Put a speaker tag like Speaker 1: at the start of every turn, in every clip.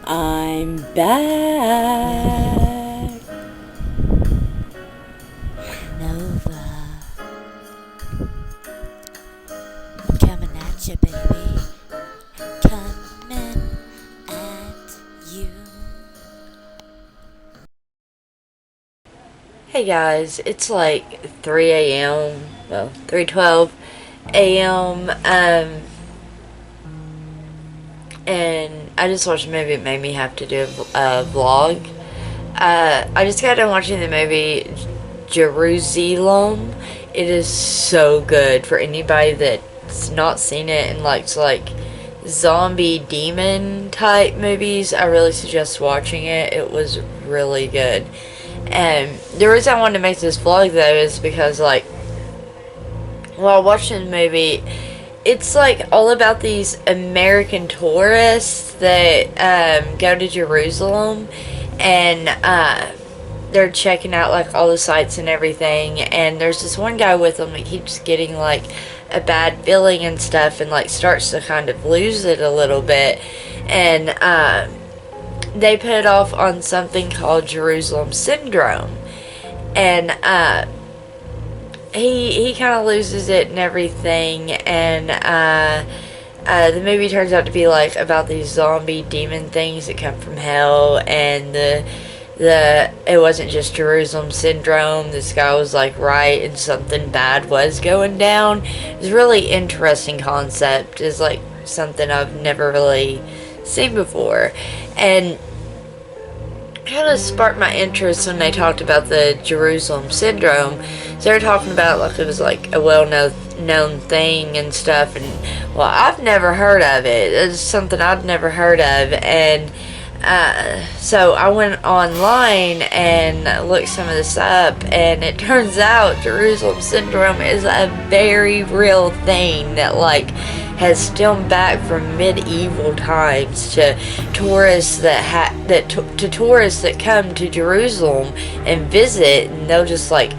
Speaker 1: I'm back. Nova. I'm coming at you, baby. Coming at you.
Speaker 2: Hey guys, it's like 3 a.m. Well, 3:12 a.m. And I just watched a movie. It made me have to do a vlog. I just got done watching the movie JeruZalem. It is so good for anybody that's not seen it and likes like zombie demon type movies. I really suggest watching it. It was really good. And the reason I wanted to make this vlog though is because like while watching the movie, it's like all about these American tourists that go to Jerusalem and they're checking out like all the sites and everything, and there's this one guy with them that keeps getting like a bad feeling and stuff and like starts to kind of lose it a little bit, and they put it off on something called Jerusalem syndrome, and he kind of loses it and everything, and the movie turns out to be like about these zombie demon things that come from hell, and it wasn't just Jerusalem syndrome. This guy was like right, and something bad was going down. It's a really interesting concept. It's like something I've never really seen before, and kind of sparked my interest when they talked about the Jerusalem syndrome. So they were talking about like it was like a well-known thing and stuff, and well, I've never heard of it. It's something I'd never heard of, and so I went online and looked some of this up, and it turns out Jerusalem syndrome is a very real thing that like has stemmed back from medieval times to tourists to tourists that come to Jerusalem and visit, and they'll just like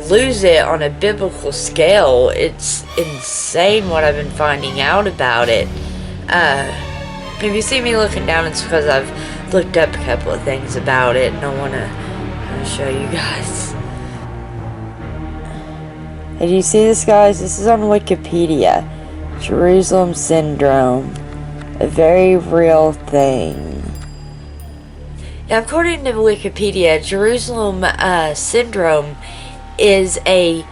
Speaker 2: lose it on a biblical scale. It's insane what I've been finding out about it. If you see me looking down, it's because I've looked up a couple of things about it, and I want to show you guys. Hey, do you see this, guys? This is on Wikipedia. Jerusalem syndrome, a very real thing. Now, according to Wikipedia, Jerusalem syndrome is a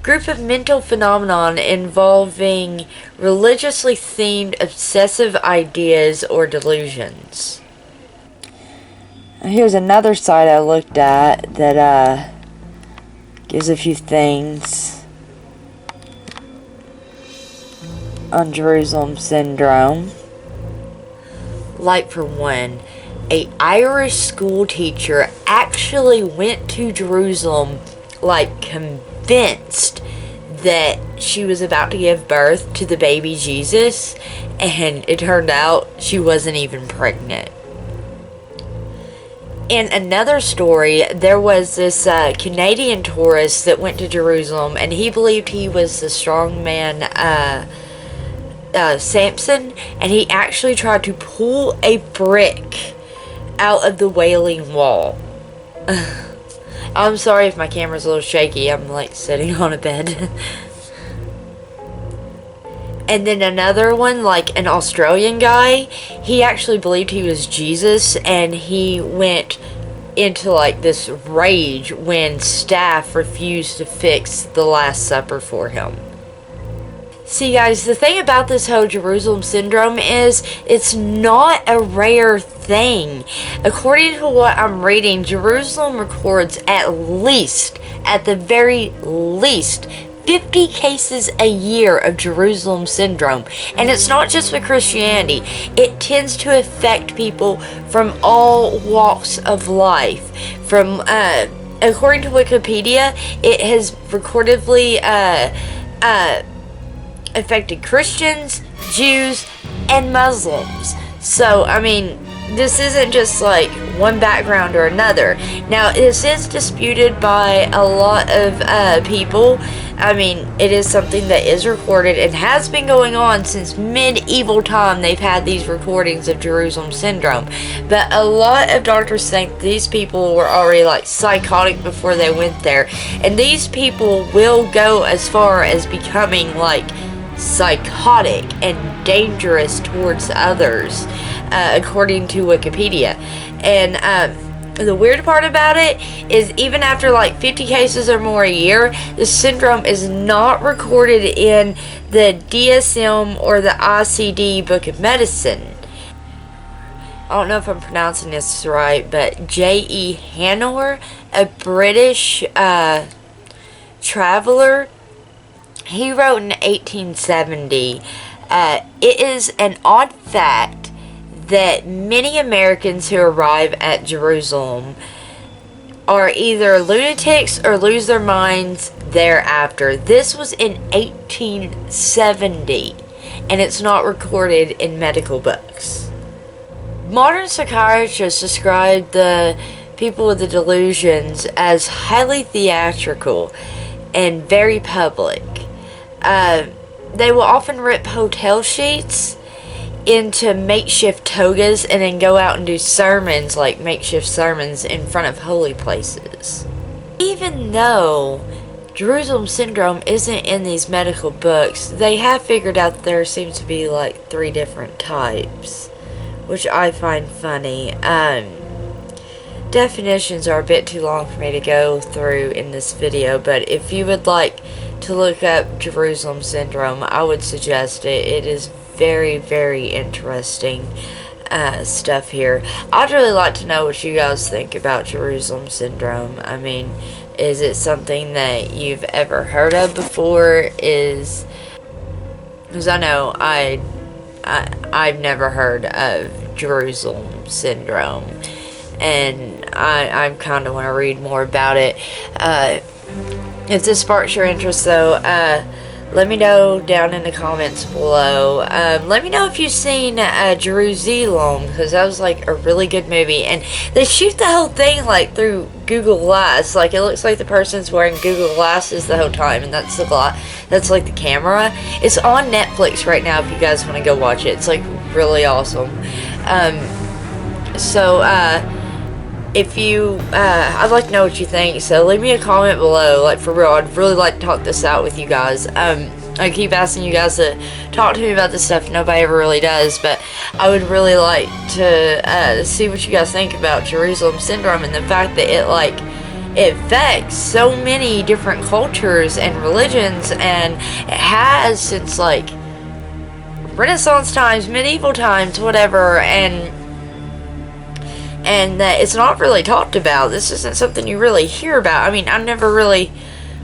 Speaker 2: group of mental phenomenon involving religiously themed obsessive ideas or delusions. Here's another site I looked at that gives a few things on Jerusalem syndrome. Like, for one, an Irish school teacher actually went to Jerusalem like convinced that she was about to give birth to the baby Jesus, and it turned out she wasn't even pregnant. In another story, there was this Canadian tourist that went to Jerusalem, and he believed he was the strong man Samson, and he actually tried to pull a brick out of the Wailing Wall. I'm sorry if my camera's a little shaky. I'm like sitting on a bed. And then another one, like an Australian guy, he actually believed he was Jesus, and he went into like this rage when staff refused to fix the Last Supper for him. See, guys, the thing about this whole Jerusalem syndrome is it's not a rare thing. According to what I'm reading, Jerusalem records at the very least, 50 cases a year of Jerusalem syndrome. And it's not just with Christianity. It tends to affect people from all walks of life. From, according to Wikipedia, it has recordedly, affected Christians, Jews, and Muslims. So, I mean, this isn't just like one background or another. Now, this is disputed by a lot of people I mean, it is something that is recorded and has been going on since medieval time. They've had these recordings of Jerusalem syndrome. But a lot of doctors think these people were already like psychotic before they went there. And these people will go as far as becoming like psychotic and dangerous towards others, according to Wikipedia. And the weird part about it is even after like 50 cases or more a year, the syndrome is not recorded in the DSM or the ICD Book of Medicine. I don't know if I'm pronouncing this right, but J.E. Hanover, a British traveler, he wrote in 1870, it is an odd fact that many Americans who arrive at Jerusalem are either lunatics or lose their minds thereafter. This was in 1870, and it's not recorded in medical books. Modern psychiatrists describe the people with the delusions as highly theatrical and very public. They will often rip hotel sheets into makeshift togas and then go out and do sermons, like makeshift sermons, in front of holy places. Even though Jerusalem syndrome isn't in these medical books, they have figured out that there seems to be like 3 different types, which I find funny. Definitions are a bit too long for me to go through in this video, but if you would like to look up Jerusalem syndrome, I would suggest it. It is very, very interesting stuff here. I'd really like to know what you guys think about Jerusalem syndrome. I mean, is it something that you've ever heard of before? Because I know I've never heard of Jerusalem syndrome, and I kind of want to read more about it. If this sparks your interest, though, let me know down in the comments below. Let me know if you've seen JeruZalem, because that was like a really good movie. And they shoot the whole thing like through Google Glass. Like it looks like the person's wearing Google Glasses the whole time, and that's the that's like the camera. It's on Netflix right now if you guys want to go watch it. It's like really awesome. If you, I'd like to know what you think, so leave me a comment below, like for real. I'd really like to talk this out with you guys. I keep asking you guys to talk to me about this stuff, nobody ever really does, but I would really like to see what you guys think about Jerusalem syndrome and the fact that it affects so many different cultures and religions, and it has since like Renaissance times, medieval times, whatever, and that it's not really talked about. This isn't something you really hear about. I mean, I've never really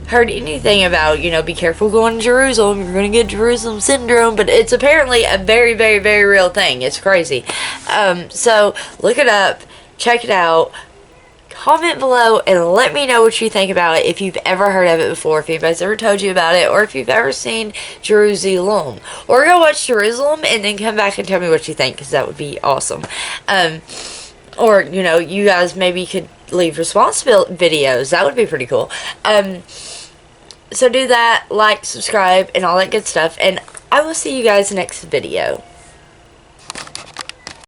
Speaker 2: heard anything about, be careful going to Jerusalem, you're going to get Jerusalem syndrome, but it's apparently a very, very, very real thing. It's crazy. So, look it up, check it out, comment below, and let me know what you think about it, if you've ever heard of it before, if anybody's ever told you about it, or if you've ever seen JeruZalem. Or go watch JeruZalem, and then come back and tell me what you think, because that would be awesome. Or, you guys maybe could leave response videos. That would be pretty cool. So do that, like, subscribe, and all that good stuff. And I will see you guys next video.